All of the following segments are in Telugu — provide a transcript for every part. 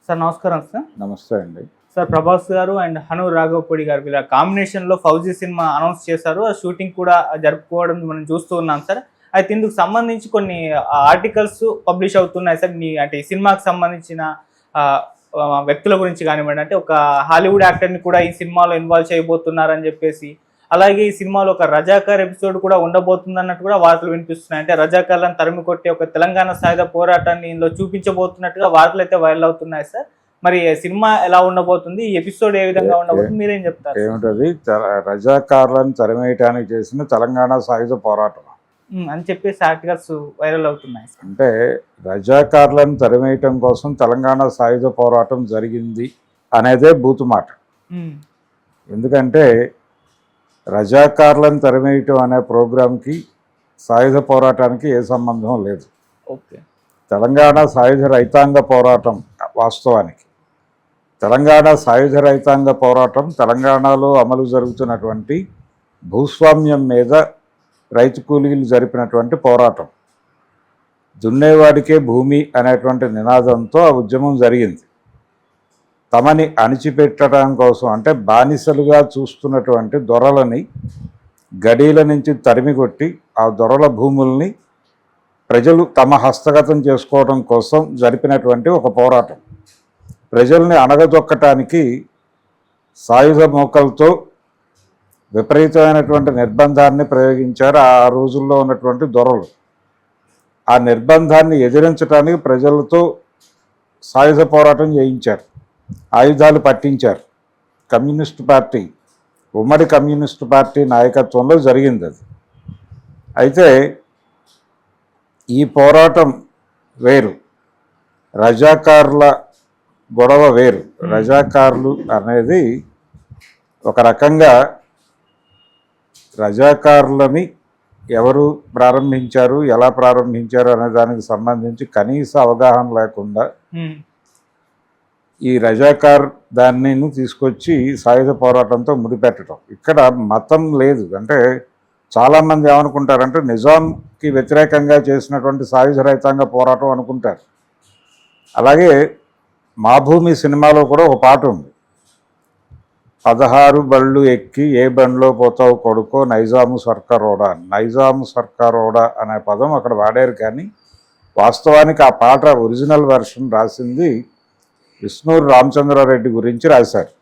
సార్ నమస్కారం సార్. నమస్తే అండి. సార్ ప్రభాస్ గారు అండ్ హను రాఘవపూడి గారు వీళ్ళ కాంబినేషన్లో ఫౌజీ సినిమా అనౌన్స్ చేశారు. ఆ షూటింగ్ కూడా జరుపుకోవడం మనం చూస్తూ ఉన్నాం సార్. అయితే ఇందుకు సంబంధించి కొన్ని ఆర్టికల్స్ పబ్లిష్ అవుతున్నాయి సార్. అంటే ఈ సినిమాకి సంబంధించిన వ్యక్తుల గురించి కానివ్వండి, అంటే ఒక హాలీవుడ్ యాక్టర్ని కూడా ఈ సినిమాలో ఇన్వాల్వ్ చేయబోతున్నారని చెప్పేసి, అలాగే ఈ సినిమాలో ఒక రజాకార్ ఎపిసోడ్ కూడా ఉండబోతుంది అన్నట్టు కూడా వార్తలు వినిపిస్తున్నాయి. అంటే రజాకార్లను తరిమి కొట్టే ఒక తెలంగాణ సాయుధ పోరాటాన్ని ఇందులో చూపించబోతున్నట్టుగా వార్తలు అయితే వైరల్ అవుతున్నాయి సార్. మరి సినిమా ఎలా ఉండబోతుంది, ఈ ఎపిసోడ్ ఏ విధంగా ఉండబోతుంది, మీరేం చెప్తారు? ఏమిటది? రజాకార్లను తరిమేయటానికి చేసిన తెలంగాణ సాయుధ పోరాటం అని చెప్పేసి ఆర్టికల్స్ వైరల్ అవుతున్నాయి. అంటే రజాకార్లను తరిమేయటం కోసం తెలంగాణ సాయుధ పోరాటం జరిగింది అనేదే బూతు మాట. ఎందుకంటే రజాకార్లను తరిమేయటం అనే ప్రోగ్రాంకి సాయుధ పోరాటానికి ఏ సంబంధం లేదు. ఓకే, తెలంగాణ సాయుధ రైతాంగ పోరాటం వాస్తవానికి తెలంగాణ సాయుధ రైతాంగ పోరాటం తెలంగాణలో అమలు జరుగుతున్నటువంటి భూస్వామ్యం మీద రైతు కూలీలు జరిపినటువంటి పోరాటం. దున్నేవాడికే భూమి అనేటువంటి నినాదంతో ఆ ఉద్యమం జరిగింది. తమని అణిచిపెట్టడం కోసం, అంటే బానిసలుగా చూస్తున్నటువంటి దొరలని గడీల నుంచి తరిమికొట్టి ఆ దొరల భూముల్ని ప్రజలు తమ హస్తగతం చేసుకోవడం కోసం జరిపినటువంటి ఒక పోరాటం. ప్రజల్ని అణగదొక్కటానికి సాయుధ మోకలతో విపరీతమైనటువంటి నిర్బంధాన్ని ప్రయోగించారు ఆ రోజుల్లో ఉన్నటువంటి దొరలు. ఆ నిర్బంధాన్ని ఎదిరించడానికి ప్రజలతో సాయుధ పోరాటం చేయించారు, ఆయుధాలు పట్టించారు. కమ్యూనిస్టు పార్టీ, ఉమ్మడి కమ్యూనిస్టు పార్టీ నాయకత్వంలో జరిగింది అది. అయితే ఈ పోరాటం వేరు, రజాకార్ల గొడవ వేరు. రజాకార్లు అనేది ఒక రకంగా రజాకార్లని ఎవరు ప్రారంభించారు, ఎలా ప్రారంభించారు అనే దానికి సంబంధించి కనీస అవగాహన లేకుండా ఈ రజాకార్ దాన్ని తీసుకొచ్చి సాయుధ పోరాటంతో ముడిపెట్టడం. ఇక్కడ మతం లేదు. అంటే చాలామంది ఏమనుకుంటారంటే నిజాంకి వ్యతిరేకంగా చేసినటువంటి సాయుధ రైతాంగ పోరాటం అనుకుంటారు. అలాగే మా భూమి సినిమాలో కూడా ఒక పాట ఉంది, 16 బళ్ళు ఎక్కి ఏ బండిలో పోతావు కొడుకో నైజాము సర్కారోడా. నైజాము సర్కారోడా అనే పదం అక్కడ వాడారు, కానీ వాస్తవానికి ఆ పాట ఒరిజినల్ వెర్షన్ రాసింది విష్ణూరు రామచంద్రారెడ్డి గురించి రాశారు.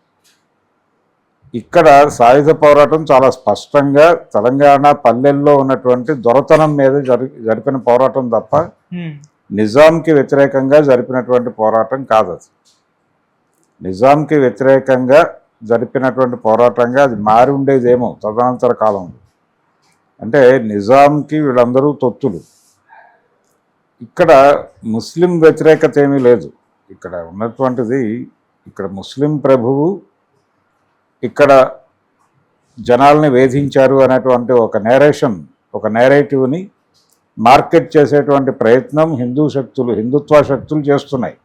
ఇక్కడ సాయుధ పోరాటం చాలా స్పష్టంగా తెలంగాణ పల్లెల్లో ఉన్నటువంటి దొరతనం మీద జరిపిన పోరాటం తప్ప నిజాంకి వ్యతిరేకంగా జరిపినటువంటి పోరాటం కాదు. అది నిజాంకి వ్యతిరేకంగా జరిపినటువంటి పోరాటంగా అది మారి ఉండేదేమో తదనంతర కాలంలో. అంటే నిజాంకి వీళ్ళందరూ తొత్తులు. ఇక్కడ ముస్లిం వ్యతిరేకత ఏమీ లేదు. ఇక్కడ ఉన్నటువంటిది, ఇక్కడ ముస్లిం ప్రభువు ఇక్కడ జనాల్ని వేధించారు అనేటువంటి ఒక నేరేషన్, ఒక నేరేటివ్ని మార్కెట్ చేసేటువంటి ప్రయత్నం హిందూ శక్తులు, హిందుత్వ శక్తులు చేస్తున్నాయి.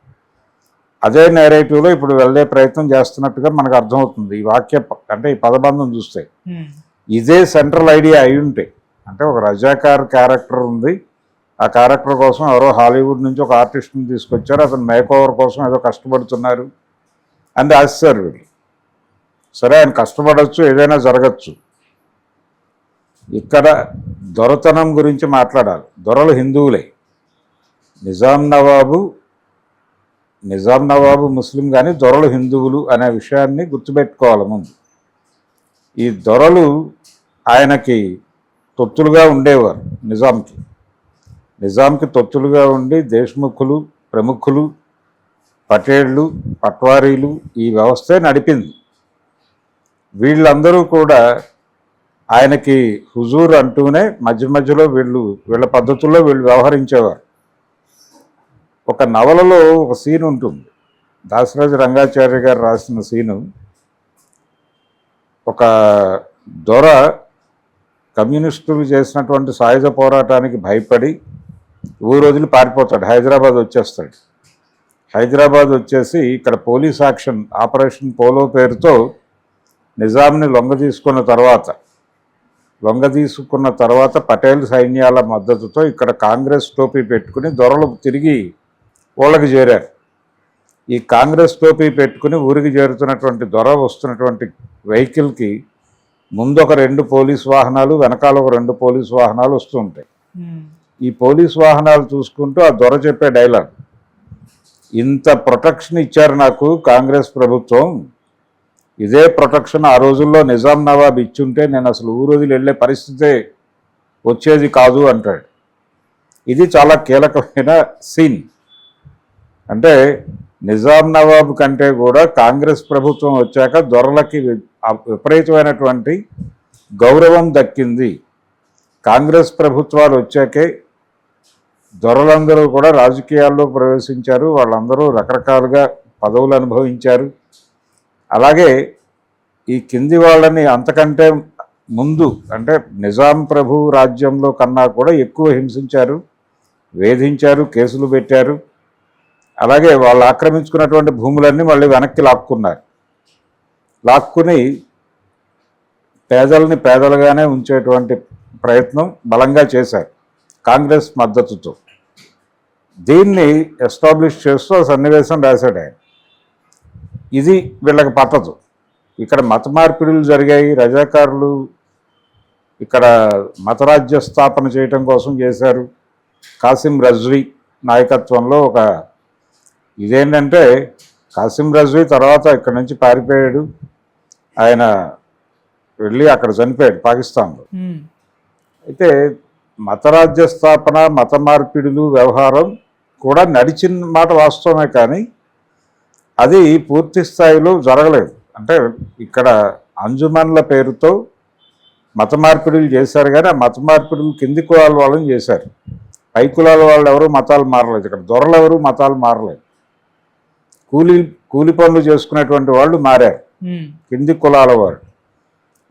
అదే నేరేటివ్లో ఇప్పుడు వెళ్ళే ప్రయత్నం చేస్తున్నట్టుగా మనకు అర్థమవుతుంది ఈ వాక్య, అంటే ఈ పదబంధం చూస్తే. ఇదే సెంట్రల్ ఐడియా అయి ఉంటే, అంటే ఒక రజాకార్ క్యారెక్టర్ ఉంది, ఆ క్యారెక్టర్ కోసం ఎవరో హాలీవుడ్ నుంచి ఒక ఆర్టిస్ట్ని తీసుకొచ్చారు, అతను మేకోవర్ కోసం ఏదో కష్టపడుతున్నారు అని రాశారు వీళ్ళు. సరే, ఆయన కష్టపడవచ్చు, ఏదైనా జరగచ్చు. ఇక్కడ దొరతనం గురించి మాట్లాడాలి. దొరలు హిందువులే. నిజాం నవాబు ముస్లిం, కానీ దొరలు హిందువులు అనే విషయాన్ని గుర్తుపెట్టుకోవాలి ముందు. ఈ దొరలు ఆయనకి తొత్తులుగా ఉండేవారు. నిజాంకి తొత్తులుగా ఉండి దేశ్ముఖులు, ప్రముఖులు, పటేళ్ళు, పట్వారీలు ఈ వ్యవస్థే నడిపింది. వీళ్ళందరూ కూడా ఆయనకి హుజూర్ అంటూనే మధ్య మధ్యలో వీళ్ళ పద్ధతుల్లో వీళ్ళు వ్యవహరించేవారు. ఒక నవలలో ఒక సీన్ ఉంటుంది, దాశరథి రంగాచార్య గారు రాసిన సీను. ఒక దొర కమ్యూనిస్టులు చేసినటువంటి సాయుధ పోరాటానికి భయపడి ఊరు వదిలి పారిపోతాడు, హైదరాబాద్ వచ్చేస్తాడు. హైదరాబాద్ వచ్చేసి ఇక్కడ పోలీస్ యాక్షన్ ఆపరేషన్ పోలో పేరుతో నిజాంని లొంగదీసుకున్న తర్వాత పటేల్ సైన్యాల మద్దతుతో ఇక్కడ కాంగ్రెస్ టోపీ పెట్టుకుని దొరలు తిరిగి ఊళ్ళకి చేరారు. ఈ కాంగ్రెస్ టోపీ పెట్టుకుని ఊరికి చేరుతున్నటువంటి దొర వస్తున్నటువంటి వెహికల్కి ముందు ఒక 2 పోలీస్ వాహనాలు, వెనకాల ఒక 2 పోలీస్ వాహనాలు వస్తూ ఉంటాయి. ఈ పోలీస్ వాహనాలు చూసుకుంటూ ఆ దొర చెప్పే డైలాగ్, ఇంత ప్రొటెక్షన్ ఇచ్చారు నాకు కాంగ్రెస్ ప్రభుత్వం, ఇదే ప్రొటెక్షన్ ఆ రోజుల్లో నిజాం నవాబ్ ఇచ్చుంటే నేను అసలు ఊరోజులు వెళ్ళే పరిస్థితే వచ్చేది కాదు అంటాడు. ఇది చాలా కీలకమైన సీన్. అంటే నిజాం నవాబ్ కంటే కూడా కాంగ్రెస్ ప్రభుత్వం వచ్చాక దొరలకి విపరీతమైనటువంటి గౌరవం దక్కింది. కాంగ్రెస్ ప్రభుత్వాలు వచ్చాకే దొరలందరూ కూడా రాజకీయాల్లో ప్రవేశించారు, వాళ్ళందరూ రకరకాలుగా పదవులు అనుభవించారు. అలాగే ఈ కింది వాళ్ళని అంతకంటే ముందు అంటే నిజాం ప్రభు రాజ్యంలో కన్నా కూడా ఎక్కువ హింసించారు, వేధించారు, కేసులు పెట్టారు. అలాగే వాళ్ళు ఆక్రమించుకున్నటువంటి భూములన్నీ మళ్ళీ వెనక్కి లాక్కుని పేదల్ని పేదలుగానే ఉంచేటువంటి ప్రయత్నం బలంగా చేశారు కాంగ్రెస్ మద్దతుతో. దీన్ని ఎస్టాబ్లిష్ చేస్తూ సన్నివేశం రాశాడు ఆయన. ఇది వీళ్ళకి పట్టదు. ఇక్కడ మత మార్పిడులు జరిగాయి, రజాకారులు ఇక్కడ మతరాజ్య స్థాపన చేయటం కోసం చేశారు. కాసిం రజ్వీ నాయకత్వంలో ఒక ఇదేంటంటే కాసిం రజ్వీ తర్వాత ఇక్కడ నుంచి పారిపోయాడు, ఆయన వెళ్ళి అక్కడ చనిపోయాడు పాకిస్తాన్లో. అయితే మతరాజ్య స్థాపన, మత మార్పిడులు వ్యవహారం కూడా నడిచిన మాట వాస్తవమే, కానీ అది పూర్తి స్థాయిలో జరగలేదు. అంటే ఇక్కడ అంజుమన్ల పేరుతో మత మార్పిడులు చేశారు, కానీ ఆ మత మార్పిడులు కింది కులాల వాళ్ళని చేశారు. పై కులాల వాళ్ళు ఎవరు మతాలు మారలేదు, ఇక్కడ దొరలు ఎవరు మతాలు మారలేదు. కూలి పనులు చేసుకునేటువంటి వాళ్ళు మారారు, కింది కులాల వారు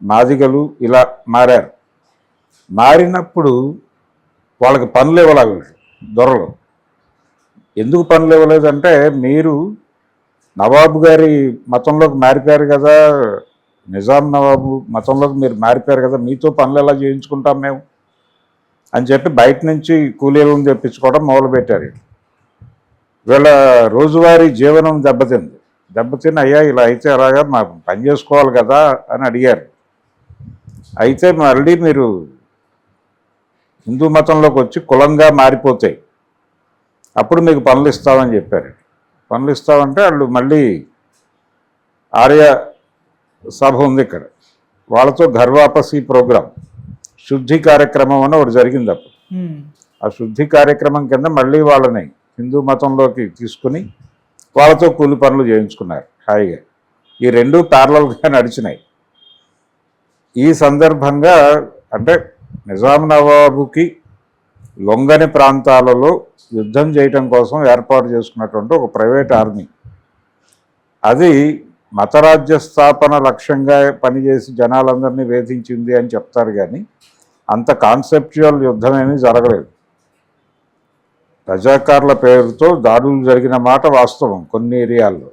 మాదిగలు ఇలా మారారు. మారినప్పుడు వాళ్ళకి పనులు ఇవ్వలేదు దొరలు. ఎందుకు పనులు ఇవ్వలేదంటే, మీరు నవాబు గారి మతంలోకి మారిపోయారు కదా, నిజాం నవాబు మతంలోకి మీరు మారిపోయారు కదా, మీతో పనులు ఎలా చేయించుకుంటాం మేము అని చెప్పి బయట నుంచి కూలీలను తెప్పించుకోవడం మొదలుపెట్టారు. వీళ్ళ రోజువారీ జీవనం దెబ్బతిని అయ్యా ఇలా అయితే అలాగా మాకు పని చేసుకోవాలి కదా అని అడిగారు. అయితే మళ్ళీ మీరు హిందూ మతంలోకి వచ్చి కులంగా మారిపోతాయి, అప్పుడు మీకు పనులు ఇస్తామని చెప్పారు. పనులు ఇస్తామంటే వాళ్ళు మళ్ళీ ఆర్య సభ ఉంది ఇక్కడ, వాళ్ళతో ఘర్వాపసి ప్రోగ్రాం, శుద్ధి కార్యక్రమం అని ఒకటి జరిగింది అప్పుడు. ఆ శుద్ధి కార్యక్రమం కింద మళ్ళీ వాళ్ళని హిందూ మతంలోకి తీసుకుని వాళ్ళతో కూలి పనులు చేయించుకున్నారు హాయిగా. ఈ రెండు ప్యారలల్గా నడిచినాయి. ఈ సందర్భంగా అంటే నిజాం నవాబుకి లొంగని ప్రాంతాలలో యుద్ధం చేయటం కోసం ఏర్పాటు చేసుకున్నటువంటి ఒక ప్రైవేట్ ఆర్మీ, అది మతరాజ్య స్థాపన లక్ష్యంగా పనిచేసి జనాలందరినీ వేధించింది అని చెప్తారు, కానీ అంత కాన్సెప్చువల్ యుద్ధమేమీ జరగలేదు. రజాకార్ల పేరుతో దాడులు జరిగిన మాట వాస్తవం కొన్ని ఏరియాల్లో.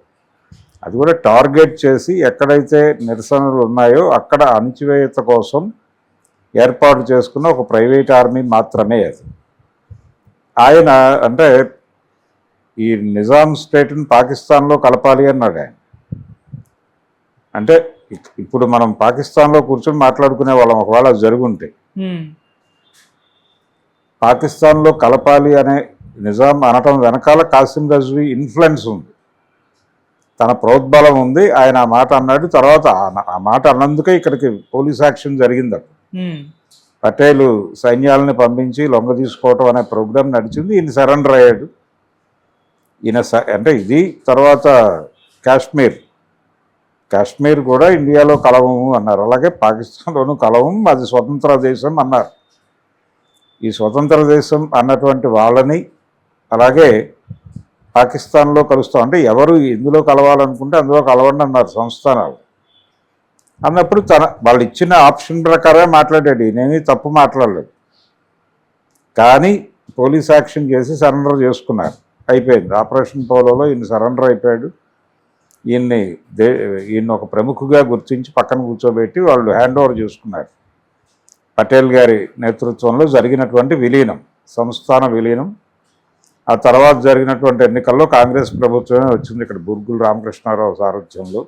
అది కూడా టార్గెట్ చేసి ఎక్కడైతే నిరసనలు ఉన్నాయో అక్కడ అణచివేత కోసం ఏర్పాటు చేసుకున్న ఒక ప్రైవేట్ ఆర్మీ మాత్రమే అది. ఆయన అంటే ఈ నిజాం స్టేట్ని పాకిస్తాన్లో కలపాలి అన్నాడు ఆయన. అంటే ఇప్పుడు మనం పాకిస్తాన్లో కూర్చొని మాట్లాడుకునే వాళ్ళం, ఒకవేళ అది జరుగుంటే పాకిస్తాన్లో కలపాలి అనే నిజాం అనటం వెనకాల కాసిం రజ్వీ ఇన్ఫ్లుయెన్స్ ఉంది, తన ప్రోద్బలం ఉంది. ఆయన ఆ మాట అన్నాడు. తర్వాత ఆ మాట అన్నందుకే ఇక్కడికి పోలీస్ యాక్షన్ జరిగింది. అప్పుడు పటేలు సైన్యాలని పంపించి లొంగ తీసుకోవటం అనే ప్రోగ్రాం నడిచింది. ఈయన సరెండర్ అయ్యాడు. అంటే ఇది తర్వాత కాశ్మీర్ కూడా ఇండియాలో కలవము అన్నారు, అలాగే పాకిస్తాన్లోనూ కలవము, అది స్వతంత్ర దేశం అన్నారు. ఈ స్వతంత్ర దేశం అన్నటువంటి వాళ్ళని అలాగే పాకిస్తాన్లో కలుస్తాం అంటే ఎవరు ఎందులో కలవాలనుకుంటే అందులో కలవండి అన్నారు సంస్థానాలు. అన్నప్పుడు వాళ్ళు ఇచ్చిన ఆప్షన్ ప్రకారమే మాట్లాడాడు, నేనేమీ తప్పు మాట్లాడలేదు. కానీ పోలీస్ యాక్షన్ చేసి సరెండర్ చేసుకున్నారు, అయిపోయింది. ఆపరేషన్ పోలోలో ఈయన సరెండర్ అయిపోయాడు. ఈయన్ని ఒక ప్రముఖుగా గుర్తించి పక్కన కూర్చోబెట్టి వాళ్ళు హ్యాండ్ ఓవర్ చేసుకున్నారు. పటేల్ గారి నేతృత్వంలో జరిగినటువంటి విలీనం, సంస్థాన విలీనం. ఆ తర్వాత జరిగినటువంటి ఎన్నికల్లో కాంగ్రెస్ ప్రభుత్వమే వచ్చింది ఇక్కడ బుర్గుల రామకృష్ణారావు సారథ్యంలో.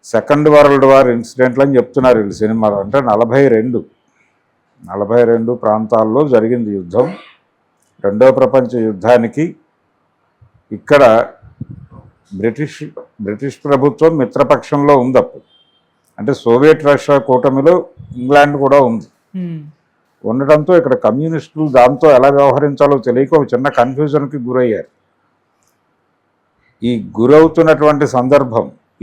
సెకండ్ వరల్డ్ వార్ ఇన్సిడెంట్లు అని చెప్తున్నారు వీళ్ళు సినిమాలో. అంటే 42 ప్రాంతాల్లో జరిగింది యుద్ధం. రెండవ ప్రపంచ యుద్ధానికి ఇక్కడ బ్రిటిష్ ప్రభుత్వం మిత్రపక్షంలో ఉంది అప్పుడు. అంటే సోవియట్ రష్యా కూటమిలో ఇంగ్లాండ్ కూడా ఉంది. ఉండటంతో ఇక్కడ కమ్యూనిస్టులు దాంతో ఎలా వ్యవహరించాలో తెలియక ఒక చిన్న కన్ఫ్యూజన్కి గురయ్యారు. ఈ గురవుతున్నటువంటి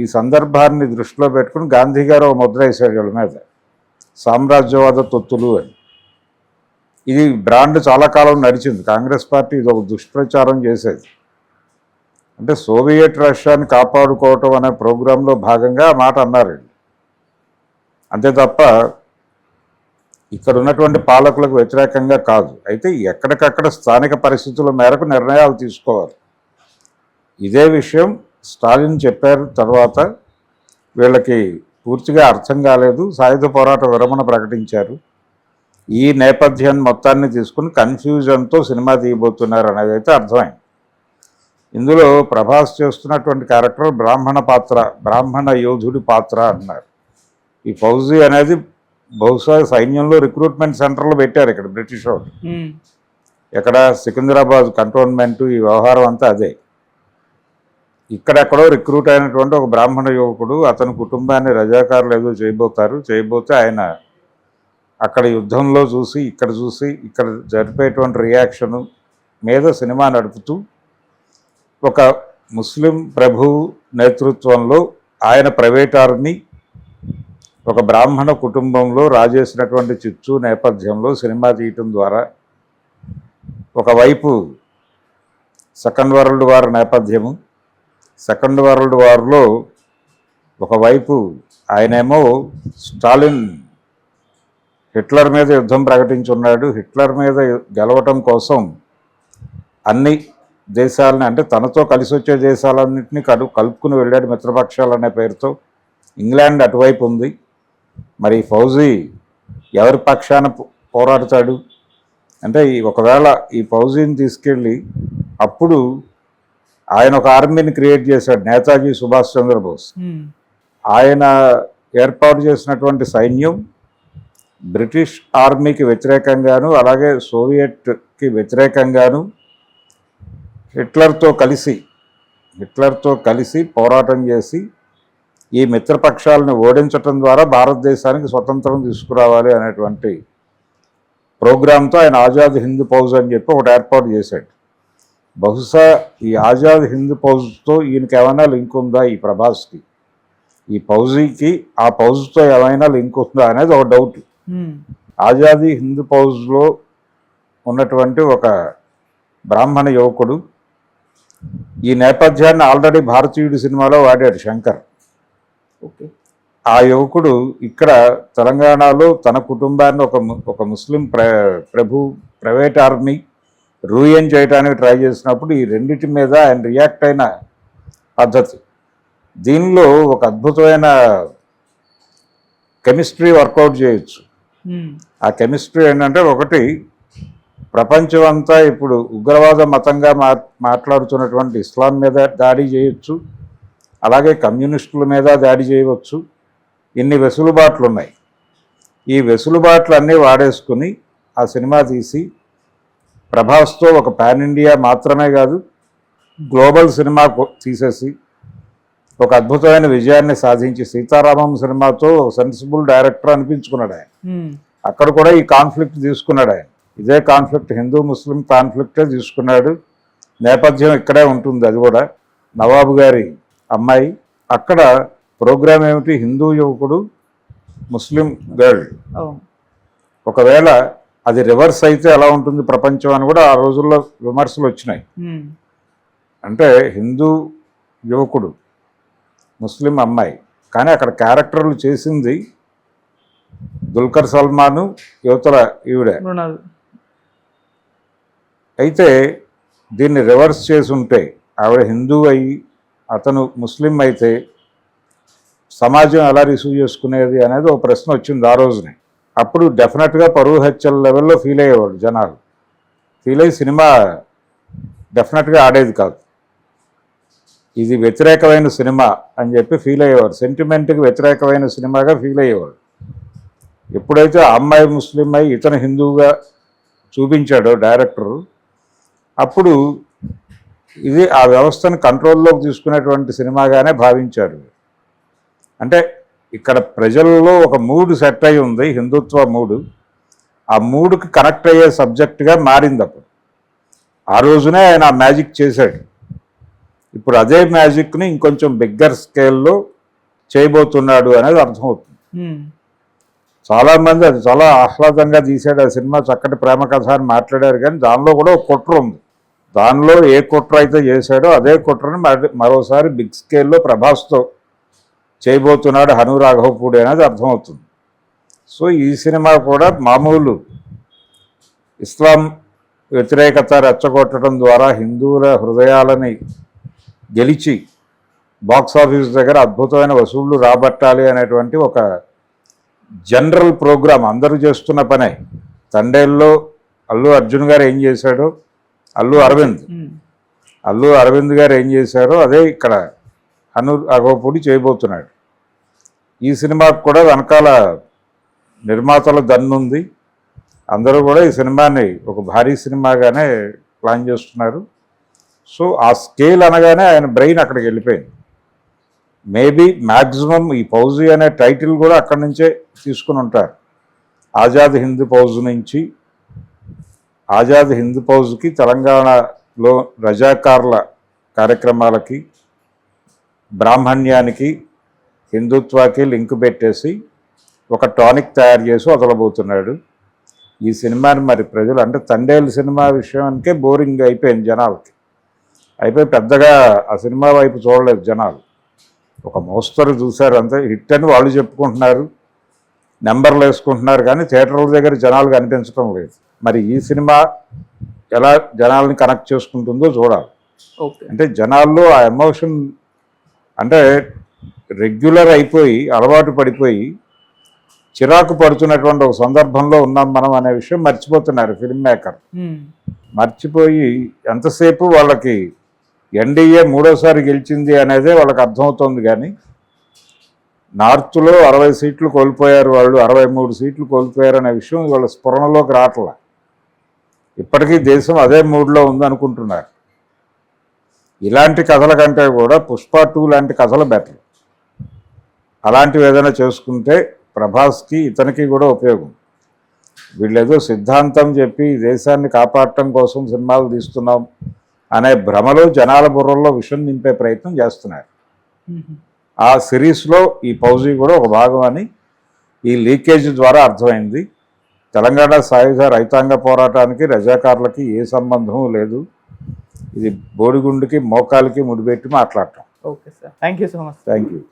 ఈ సందర్భాన్ని దృష్టిలో పెట్టుకుని గాంధీ గారు ఒక ముద్ర వేశాడు వీళ్ళ మీద, సామ్రాజ్యవాద తొత్తులు అని. ఇది బ్రాండ్ చాలా కాలం నడిచింది. కాంగ్రెస్ పార్టీ ఇది ఒక దుష్ప్రచారం చేసేది. అంటే సోవియట్ రష్యాని కాపాడుకోవటం అనే ప్రోగ్రాంలో భాగంగా ఆ మాట అన్నారు. అంతే తప్ప ఇక్కడ ఉన్నటువంటి పాలకులకు వ్యతిరేకంగా కాదు. అయితే ఎక్కడికక్కడ స్థానిక పరిస్థితుల మేరకు నిర్ణయాలు తీసుకోవాలి. ఇదే విషయం స్టాలిన్ చెప్పారు. తర్వాత వీళ్ళకి పూర్తిగా అర్థం కాలేదు, సాయుధ పోరాట విరమణ ప్రకటించారు. ఈ నేపథ్యాన్ని మొత్తాన్ని తీసుకుని కన్ఫ్యూజన్తో సినిమా తీయబోతున్నారు అనేది అయితే అర్థమైంది. ఇందులో ప్రభాస్ చేస్తున్నటువంటి క్యారెక్టర్ బ్రాహ్మణ యోధుడి పాత్ర అన్నారు. ఈ ఫౌజీ అనేది బహుశా సైన్యంలో రిక్రూట్మెంట్ సెంటర్లో పెట్టారు ఇక్కడ బ్రిటిష్ వాళ్ళు. ఎక్కడ సికింద్రాబాద్ కంటోన్మెంట్, ఈ వ్యవహారం అంతా అదే. ఇక్కడెక్కడో రిక్రూట్ అయినటువంటి ఒక బ్రాహ్మణ యువకుడు, అతని కుటుంబాన్ని రజాకారులు ఏదో చేయబోతే ఆయన అక్కడ యుద్ధంలో చూసి ఇక్కడ జరిపేటువంటి రియాక్షను మీద సినిమా నడుపుతూ ఒక ముస్లిం ప్రభువు నేతృత్వంలో ఆయన ప్రైవేట్ ఆర్మీ ఒక బ్రాహ్మణ కుటుంబంలో రాజేసినటువంటి చిచ్చు నేపథ్యంలో సినిమా తీయటం ద్వారా ఒకవైపు సెకండ్ వరల్డ్ వార్ నేపథ్యము, సెకండ్ వరల్డ్ వార్లో ఒకవైపు ఆయనేమో స్టాలిన్ హిట్లర్ మీద యుద్ధం ప్రకటించున్నాడు. హిట్లర్ మీద గెలవటం కోసం అన్ని దేశాలని, అంటే తనతో కలిసి వచ్చే దేశాలన్నింటినీ కలుపుకుని వెళ్ళాడు మిత్రపక్షాలు అనే పేరుతో. ఇంగ్లాండ్ అటువైపు ఉంది. మరి ఫౌజీ ఎవరి పక్షాన పోరాడతాడు అంటే, ఒకవేళ ఈ ఫౌజీని తీసుకెళ్ళి అప్పుడు ఆయన ఒక ఆర్మీని క్రియేట్ చేశాడు, నేతాజీ సుభాష్ చంద్రబోస్. ఆయన ఏర్పాటు చేసినటువంటి సైన్యం బ్రిటిష్ ఆర్మీకి వ్యతిరేకంగాను అలాగే సోవియట్కి వ్యతిరేకంగాను హిట్లర్తో కలిసి పోరాటం చేసి ఈ మిత్రపక్షాలను ఓడించటం ద్వారా భారతదేశానికి స్వతంత్రం తీసుకురావాలి అనేటువంటి ప్రోగ్రాంతో ఆయన ఆజాద్ హింద్ ఫౌజ్ అని చెప్పి ఒకటి ఏర్పాటు చేశాడు. బహుశా ఈ ఆజాద్ హింద్ ఫౌజ్తో ఈయనకి ఏమైనా లింక్ ఉందా, ఈ ప్రభాస్కి, ఈ ఫౌజీకి ఆ ఫౌజ్తో ఏమైనా లింక్ ఉందా అనేది ఒక డౌట్. ఆజాదీ హింద్ ఫౌజ్లో ఉన్నటువంటి ఒక బ్రాహ్మణ యువకుడు ఈ నేపథ్యాన్ని ఆల్రెడీ భారతీయుడి సినిమాలో వాడాడు శంకర్. ఆ యువకుడు ఇక్కడ తెలంగాణలో తన కుటుంబాన్ని ఒక ముస్లిం ప్రైవేట్ ఆర్మీ రూయన్ చేయడానికి ట్రై చేసినప్పుడు ఈ రెండింటి మీద ఆయన రియాక్ట్ అయిన పద్ధతి, దీనిలో ఒక అద్భుతమైన కెమిస్ట్రీ వర్కౌట్ చేయొచ్చు. ఆ కెమిస్ట్రీ ఏంటంటే, ఒకటి, ప్రపంచం అంతా ఇప్పుడు ఉగ్రవాద మతంగా మాట్లాడుతున్నటువంటి ఇస్లాం మీద దాడి చేయొచ్చు, అలాగే కమ్యూనిస్టుల మీద దాడి చేయవచ్చు. ఇన్ని వెసులుబాట్లు ఉన్నాయి. ఈ వెసులుబాట్లన్నీ వాడేసుకుని ఆ సినిమా తీసి ప్రభాస్తో ఒక పాన్ ఇండియా మాత్రమే కాదు గ్లోబల్ సినిమా తీసేసి ఒక అద్భుతమైన విజయాన్ని సాధించి సీతారామం సినిమాతో సెన్సిబుల్ డైరెక్టర్ అనిపించుకున్నాడు ఆయన. అక్కడ కూడా ఈ కాన్ఫ్లిక్ట్ తీసుకున్నాడు ఆయన. ఇదే కాన్ఫ్లిక్ట్, హిందూ ముస్లిం కాన్ఫ్లిక్టే తీసుకున్నాడు. నేపథ్యం ఇక్కడే ఉంటుంది. అది కూడా నవాబు గారి అమ్మాయి. అక్కడ ప్రోగ్రామ్ ఏమిటి, హిందూ యువకుడు ముస్లిం గర్ల్. ఒకవేళ అది రివర్స్ అయితే ఎలా ఉంటుంది ప్రపంచం అని కూడా ఆ రోజుల్లో విమర్శలు వచ్చినాయి. అంటే హిందూ యువకుడు ముస్లిం అమ్మాయి, కానీ అక్కడ క్యారెక్టర్లు చేసింది దుల్కర్ సల్మాను, యువతల ఈవిడే. అయితే దీన్ని రివర్స్ చేసి ఉంటే, ఆవిడ హిందూ అయ్యి అతను ముస్లిం అయితే సమాజం ఎలా రిసీవ్ చేసుకునేది అనేది ఒక ప్రశ్న వచ్చింది ఆ రోజునే. అప్పుడు డెఫినెట్గా పరువు హత్యల లెవెల్లో ఫీల్ అయ్యేవాడు జనాలు. ఫీల్ అయ్యి సినిమా డెఫినెట్గా ఆడేది కాదు. ఇది వ్యతిరేకమైన సినిమా అని చెప్పి ఫీల్ అయ్యేవారు, సెంటిమెంట్కి వ్యతిరేకమైన సినిమాగా ఫీల్ అయ్యేవారు. ఎప్పుడైతే ఆ అమ్మాయి ముస్లిం అయి ఇతను హిందువుగా చూపించాడో డైరెక్టరు, అప్పుడు ఇది ఆ వ్యవస్థను కంట్రోల్లోకి తీసుకునేటువంటి సినిమాగానే భావించారు. అంటే ఇక్కడ ప్రజల్లో ఒక మూడు సెట్ అయి ఉంది, హిందుత్వ మూడు. ఆ మూడుకి కనెక్ట్ అయ్యే సబ్జెక్టుగా మారింది. అప్పుడు ఆ రోజునే ఆయన ఆ మ్యాజిక్ చేశాడు. ఇప్పుడు అదే మ్యాజిక్ని ఇంకొంచెం బిగ్గర్ స్కేల్లో చేయబోతున్నాడు అనేది అర్థమవుతుంది. చాలామంది అది చాలా ఆహ్లాదంగా తీశాడు ఆ సినిమా, చక్కటి ప్రేమ కథ అని మాట్లాడారు, కానీ దానిలో కూడా ఒక కుట్ర ఉంది. దానిలో ఏ కుట్ర అయితే చేశాడో అదే కుట్రని మరోసారి బిగ్ స్కేల్లో ప్రభాస్తో చేయబోతున్నాడు హను రాఘవపూడి అనేది అర్థమవుతుంది. సో ఈ సినిమా కూడా మామూలు ఇస్లాం వ్యతిరేకత రెచ్చగొట్టడం ద్వారా హిందువుల హృదయాలని గెలిచి బాక్సాఫీస్ దగ్గర అద్భుతమైన వసూళ్లు రాబట్టాలి అనేటువంటి ఒక జనరల్ ప్రోగ్రాం అందరూ చేస్తున్న పనే. తండేల్లో అల్లు అర్జున్ గారు ఏం చేశాడో, అల్లు అరవింద్ గారు ఏం చేశారో అదే ఇక్కడ హను రాఘవపూడి చేయబోతున్నాడు. ఈ సినిమాకు కూడా వెనకాల నిర్మాతల దన్నుంది. అందరూ కూడా ఈ సినిమాని ఒక భారీ సినిమాగానే ప్లాన్ చేస్తున్నారు. సో ఆ స్కేల్ అనగానే ఆయన బ్రెయిన్ అక్కడికి వెళ్ళిపోయింది. మేబీ మ్యాక్సిమం ఈ ఫౌజీ అనే టైటిల్ కూడా అక్కడి నుంచే తీసుకుని ఉంటారు. ఆజాద్ హింద్ ఫౌజ్ నుంచి, ఆజాద్ హింద్ ఫౌజ్కి తెలంగాణలో రజాకార్ల కార్యక్రమాలకి, బ్రాహ్మణ్యానికి, హిందుత్వాకి లింక్ పెట్టేసి ఒక టానిక్ తయారు చేసి వదలబోతున్నాడు. ఈ సినిమాని మరి ప్రజలు అంటే తండేలు సినిమా విషయానికే బోరింగ్ అయిపోయింది జనాలకి. అయిపోయి పెద్దగా ఆ సినిమా వైపు చూడలేదు జనాలు. ఒక మోస్తరు చూశారు అంతే, హిట్ అని వాళ్ళు చెప్పుకుంటున్నారు, నెంబర్లు వేసుకుంటున్నారు, కానీ థియేటర్ల దగ్గర జనాలు కనిపించడం లేదు. మరి ఈ సినిమా ఎలా జనాల్ని కనెక్ట్ చేసుకుంటుందో చూడాలి. అంటే జనాల్లో ఆ ఎమోషన్ అంటే రెగ్యులర్ అయిపోయి అలవాటు పడిపోయి చిరాకు పడుతున్నటువంటి ఒక సందర్భంలో ఉన్నాం మనం అనే విషయం మర్చిపోతున్నారు ఫిల్మ్ మేకర్. మర్చిపోయి ఎంతసేపు వాళ్ళకి ఎన్డీఏ మూడోసారి గెలిచింది అనేదే వాళ్ళకి అర్థమవుతోంది, కానీ నార్త్లో 60 సీట్లు కోల్పోయారు వాళ్ళు, 63 సీట్లు కోల్పోయారు అనే విషయం వాళ్ళ స్ఫురణలోకి రావట్లా. ఇప్పటికీ దేశం అదే మూడ్లో ఉందనుకుంటున్నారు. ఇలాంటి కథల కంటే కూడా పుష్ప 2 లాంటి కథలు బెటర్. అలాంటివి ఏదైనా చేసుకుంటే ప్రభాస్కి ఇతనికి కూడా ఉపయోగం. వీళ్ళేదో సిద్ధాంతం చెప్పి దేశాన్ని కాపాడటం కోసం సినిమాలు తీస్తున్నాం అనే భ్రమలో జనాల బుర్రల్లో విషయం నింపే ప్రయత్నం చేస్తున్నారు. ఆ సిరీస్లో ఈ ఫౌజీ కూడా ఒక భాగం అని ఈ లీకేజ్ ద్వారా అర్థమైంది. తెలంగాణ సాయుధ రైతాంగ పోరాటానికి రజాకారులకి ఏ సంబంధము లేదు. ఇది బోడిగుండుకి మోకాలికి ముడిపెట్టి మాట్లాడటం. Okay sir, thank you so much. Thank you.